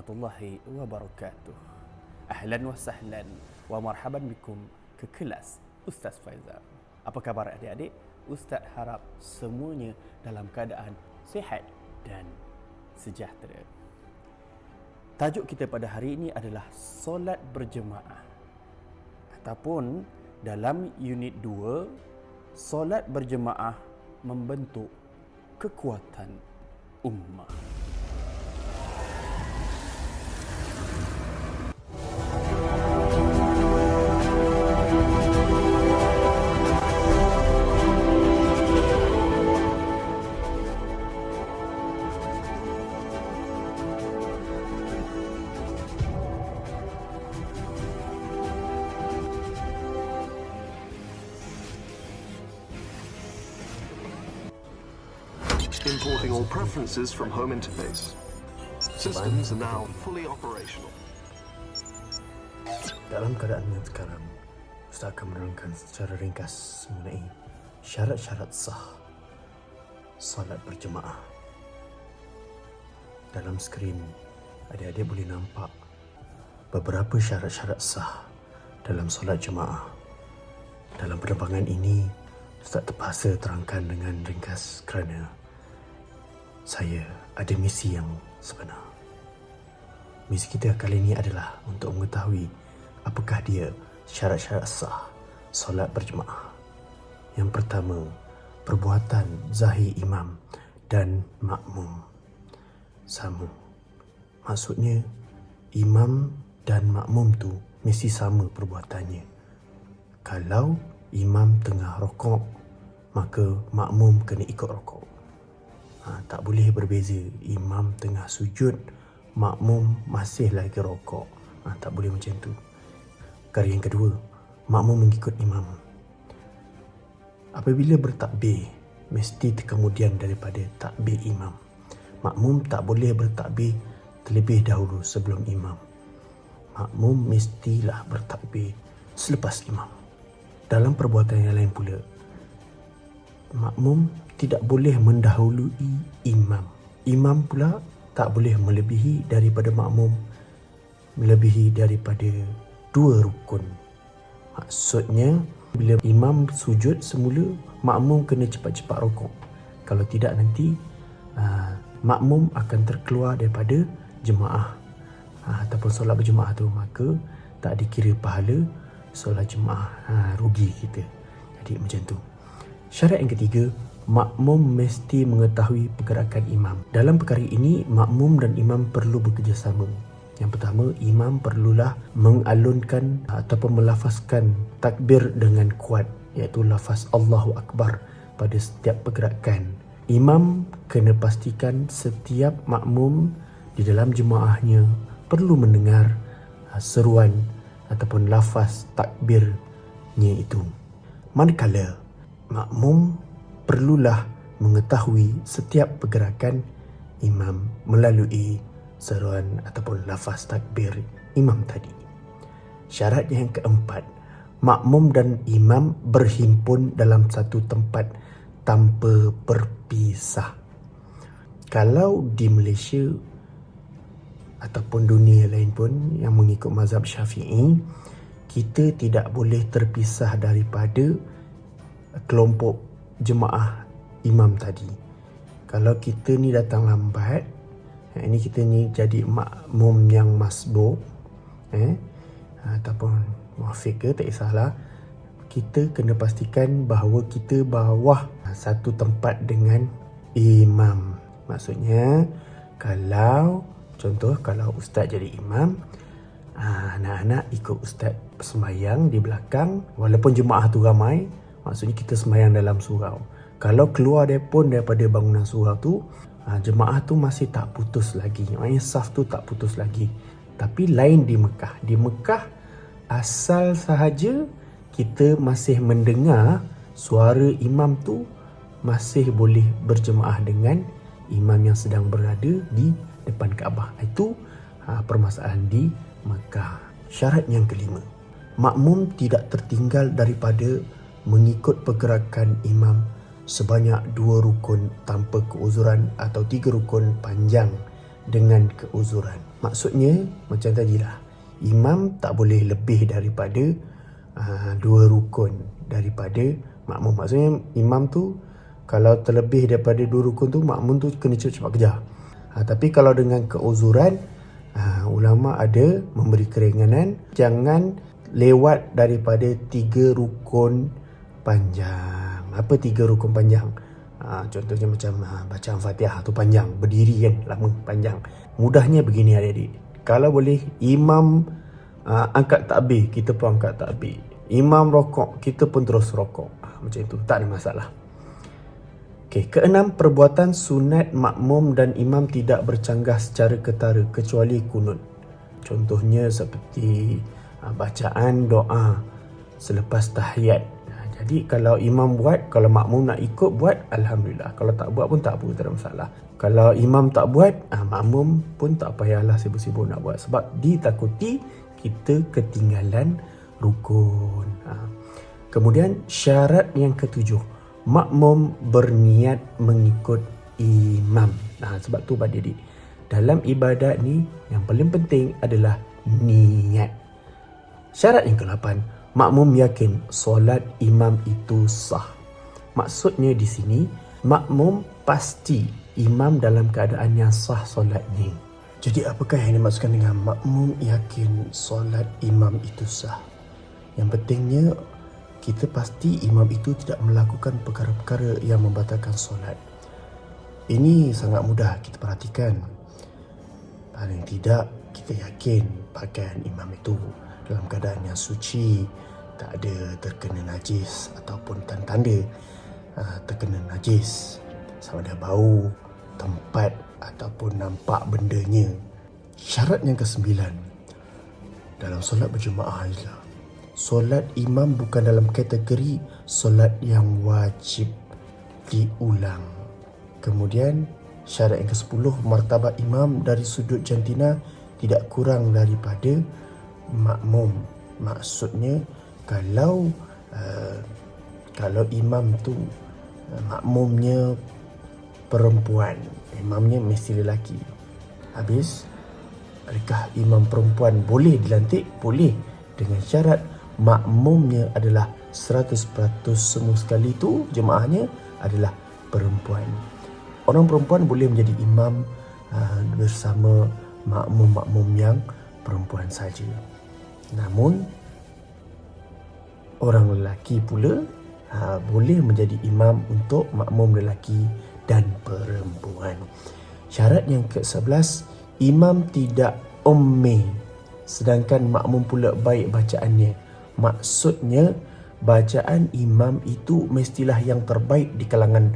warahmatullahi wabarakatuh. Ahlan wa sahlan wa marhaban bikum ke kelas Ustaz Faizal. Apa khabar adik-adik? Ustaz harap semuanya dalam keadaan sihat dan sejahtera. Tajuk kita pada hari ini adalah solat berjemaah. Ataupun dalam unit 2, solat berjemaah membentuk kekuatan ummah. Importing all preferences from home interface. Systems are now fully operational. Dalam keadaan yang sekarang, Ustaz akan menerangkan secara ringkas mengenai syarat-syarat sah solat berjemaah. Dalam skrin, adik-adik boleh nampak beberapa syarat-syarat sah dalam solat jemaah. Dalam penerbangan ini, Ustaz terpaksa terangkan dengan ringkas kerana saya ada misi yang sebenar. Misi kita kali ini adalah untuk mengetahui apakah dia syarat-syarat sah solat berjemaah. Yang pertama, perbuatan zahir imam dan makmum sama. Maksudnya, imam dan makmum tu mesti sama perbuatannya. Kalau imam tengah rokok, maka makmum kena ikut rokok. Tak boleh berbeza. Imam tengah sujud, makmum masih lagi rokok. Tak boleh macam tu. Perkara yang kedua, makmum mengikut imam. Apabila bertakbir, mesti kemudian daripada takbir imam. Makmum tak boleh bertakbir terlebih dahulu sebelum imam. Makmum mestilah bertakbir selepas imam. Dalam perbuatan yang lain pula, makmum tidak boleh mendahului imam. Imam pula tak boleh melebihi daripada makmum, melebihi daripada 2 rukun. Maksudnya, bila imam sujud semula, makmum kena cepat-cepat rukuk. Kalau tidak nanti makmum akan terkeluar daripada jemaah ataupun solat berjemaah tu, maka tak dikira pahala solat jemaah. Rugi kita. Jadi macam tu. Syarat yang ketiga, makmum mesti mengetahui pergerakan imam. Dalam perkara ini, makmum dan imam perlu bekerjasama. Yang pertama, imam perlulah mengalunkan ataupun melafazkan takbir dengan kuat, iaitu lafaz Allahu Akbar pada setiap pergerakan. Imam kena pastikan setiap makmum di dalam jemaahnya perlu mendengar seruan ataupun lafaz takbirnya itu. Manakala makmum perlulah mengetahui setiap pergerakan imam melalui seruan ataupun lafaz takbir imam tadi. Syarat yang keempat, makmum dan imam berhimpun dalam satu tempat tanpa berpisah. Kalau di Malaysia ataupun dunia lain pun yang mengikut mazhab Syafi'i, kita tidak boleh terpisah daripada kelompok jemaah imam tadi. Kalau kita ni datang lambat, ini kita ni jadi makmum yang masbuk, ataupun muafiq ke, tak kisahlah, kita kena pastikan bahawa kita bawah satu tempat dengan imam. Maksudnya, kalau ustaz jadi imam, anak-anak ikut ustaz sembahyang di belakang, walaupun jemaah tu ramai, maksudnya kita sembahyang dalam surau. Kalau keluar daripada bangunan surau tu, jemaah tu masih tak putus lagi. Maksudnya saf tu tak putus lagi. Tapi lain di Mekah. Di Mekah, asal sahaja kita masih mendengar suara imam tu, masih boleh berjemaah dengan imam yang sedang berada di depan Kaabah. Itu permasalahan di Mekah. Syarat yang kelima, makmum tidak tertinggal daripada mengikut pergerakan imam sebanyak 2 rukun tanpa keuzuran atau 3 rukun panjang dengan keuzuran. Maksudnya macam tadilah, imam tak boleh lebih daripada 2 rukun daripada makmum. Maksudnya imam tu kalau terlebih daripada 2 rukun tu, makmum tu kena cepat-cepat kejar. Tapi kalau dengan keuzuran, ulama ada memberi keringanan, jangan lewat daripada 3 rukun panjang. Apa 3 rukun panjang? Contohnya macam bacaan Fatihah tu panjang, berdiri kan, lama, panjang. Mudahnya begini adik-adik, kalau boleh imam angkat takbir, kita pun angkat takbir. Imam rokok, kita pun terus rokok. Macam itu, tak ada masalah. Okey, keenam, perbuatan sunat makmum dan imam tidak bercanggah secara ketara kecuali kunut. Contohnya seperti bacaan doa selepas tahiyat. Jadi kalau imam buat, kalau makmum nak ikut buat, alhamdulillah. Kalau tak buat pun tak apa, tak ada masalah. Kalau imam tak buat, makmum pun tak payahlah sibuk-sibuk nak buat, sebab ditakuti kita ketinggalan rukun. Kemudian syarat yang ketujuh, makmum berniat mengikut imam. Sebab tu adik-adik, dalam ibadat ni yang paling penting adalah niat. Syarat yang ke-8, makmum yakin solat imam itu sah. Maksudnya di sini, makmum pasti imam dalam keadaan yang sah solatnya. Jadi apakah yang dimaksudkan dengan makmum yakin solat imam itu sah? Yang pentingnya, kita pasti imam itu tidak melakukan perkara-perkara yang membatalkan solat. Ini sangat mudah kita perhatikan. Paling tidak, kita yakin pakaian imam itu dalam keadaan yang suci, tak ada terkena najis ataupun tanda-tanda terkena najis, sama ada bau, tempat ataupun nampak bendanya. Syarat yang ke-9 dalam solat berjemaah ialah solat imam bukan dalam kategori solat yang wajib diulang. Kemudian syarat yang ke-10, martabat imam dari sudut jantina tidak kurang daripada makmum. Maksudnya kalau imam tu makmumnya perempuan, imamnya mesti lelaki. Habis, adakah imam perempuan boleh dilantik? Boleh, dengan syarat makmumnya adalah 100% semua sekali tu jemaahnya adalah perempuan. Orang perempuan boleh menjadi imam bersama makmum-makmum yang perempuan saja. Namun orang lelaki pula boleh menjadi imam untuk makmum lelaki dan perempuan. Syarat yang ke-11, imam tidak ummi, sedangkan makmum pula baik bacaannya. Maksudnya bacaan imam itu mestilah yang terbaik di kalangan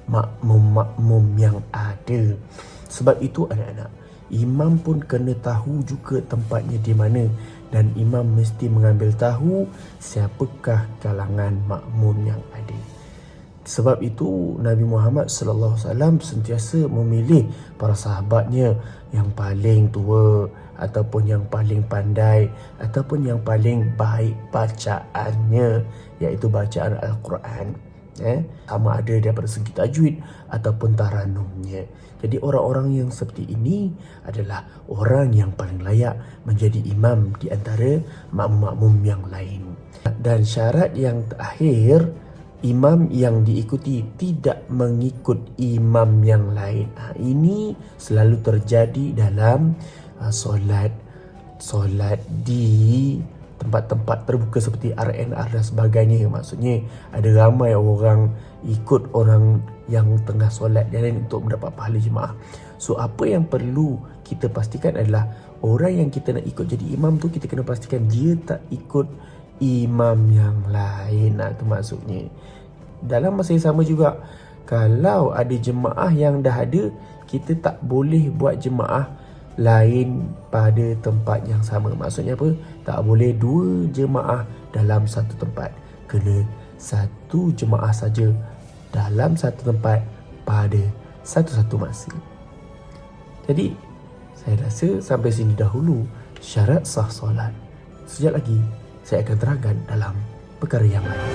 makmum-makmum yang ada. Sebab itu anak-anak, imam pun kena tahu juga tempatnya di mana, dan imam mesti mengambil tahu siapakah kalangan makmum yang ada. Sebab itu Nabi Muhammad SAW sentiasa memilih para sahabatnya yang paling tua ataupun yang paling pandai ataupun yang paling baik bacaannya, iaitu bacaan Al-Quran. Sama ada daripada segi tajwid ataupun taranumnya. Jadi orang-orang yang seperti ini adalah orang yang paling layak menjadi imam di antara makmum-makmum yang lain. Dan syarat yang terakhir, imam yang diikuti tidak mengikut imam yang lain. Ini selalu terjadi dalam solat di tempat-tempat terbuka seperti RNR dan sebagainya. Maksudnya ada ramai orang ikut orang yang tengah solat dan untuk mendapat pahala jemaah. So apa yang perlu kita pastikan adalah orang yang kita nak ikut jadi imam tu, kita kena pastikan dia tak ikut imam yang lain. Itu maksudnya. Dalam masa yang sama juga, kalau ada jemaah yang dah ada, kita tak boleh buat jemaah lain pada tempat yang sama. Maksudnya apa? Tak boleh 2 jemaah dalam satu tempat. Kena 1 jemaah saja dalam satu tempat pada satu-satu masa. Jadi, saya rasa sampai sini dahulu syarat sah solat. Sekejap lagi saya akan terangkan dalam perkara yang lain.